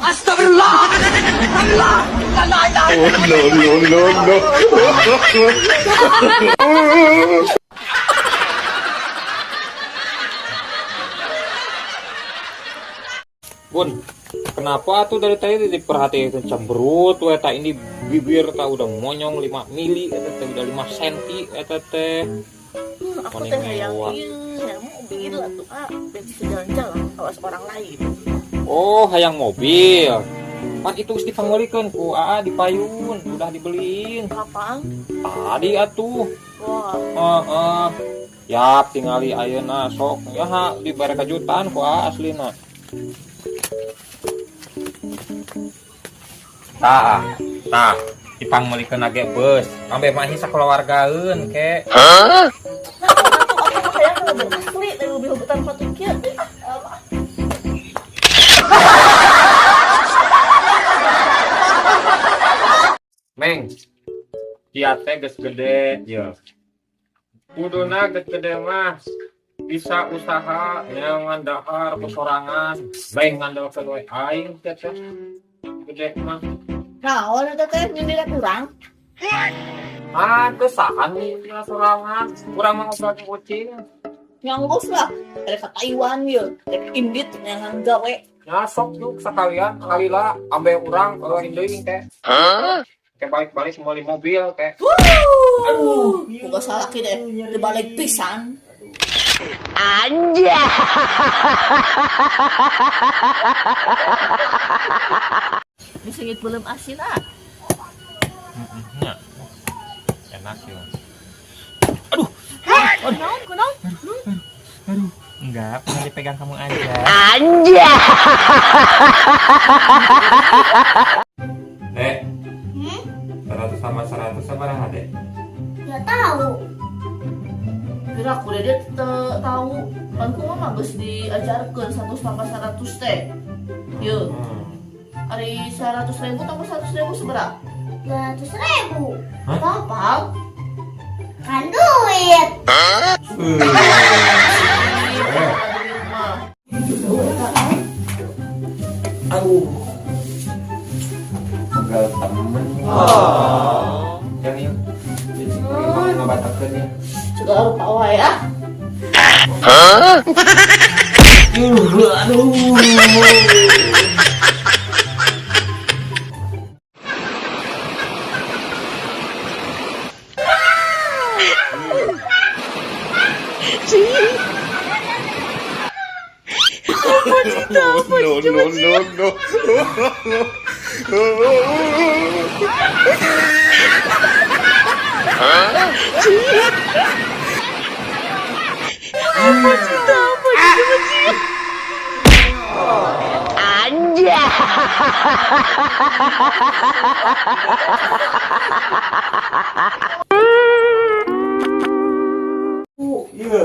Astagfirullah. Astagfirullah. La ilaha illallah. Bun, kenapa tuh dari tadi diperhatiin cemberut we tak ini bibir tak udah monyong 5 mili eta teh udah 5 senti eta teh. Aku teh hayangin mobil atuh bisa jalan-jalan awas orang lain. Oh, hayang mobil. Pan itu geus dipanggolikeun ku di payun, udah dibeliin. Kapan? Tadi atuh. Wah. Yap tingali ayeuna sok ya dibere kejutan ku aslina. Tah, dipangmelikeun age beus. Ambe mah hisa keluargaeun ke. Hah? Aku hayang kalau asli dari mobil-mobilan foto kieu. Meng, dia teh geus gede ya. Kuduna geus gede mah bisa usaha yang ngandahar pesorangan, bae ngandalkeun we aing teh gede mah. Naon eta teh nyindir kurang? Teu sahan nih sorangan, urang mah ngobrol kucing. Nyanggus lah, dari ke Taiwan ya, dari Indit yang gawe. Ya sok yuk sekalian kalila ambe urang kalau deui teh. Kayak balik-balik meuli mobil kayak. Aduh, buka salah deh, dibalik pisan. Anja. Disengit belum asin Ya. Enak ya. Aduh, kunaon? Enggak, pernah dipegang kamu aja. Anja. Dek. 100 sama 100 sabaraha, Dek? Gak tahu. Kira aku dia tahu. Kan ku mah geus diajarkeun 100 tambah 100 teh. Yeuh. Ari 100.000 tambah 100.000 sabaraha? 200.000 Gampang. kan duit. Aduh. Pegal temen. Yang ini. Ini ngabatakeun ya. Juga lupa wae ya. Aduh. No. Anja. Iya.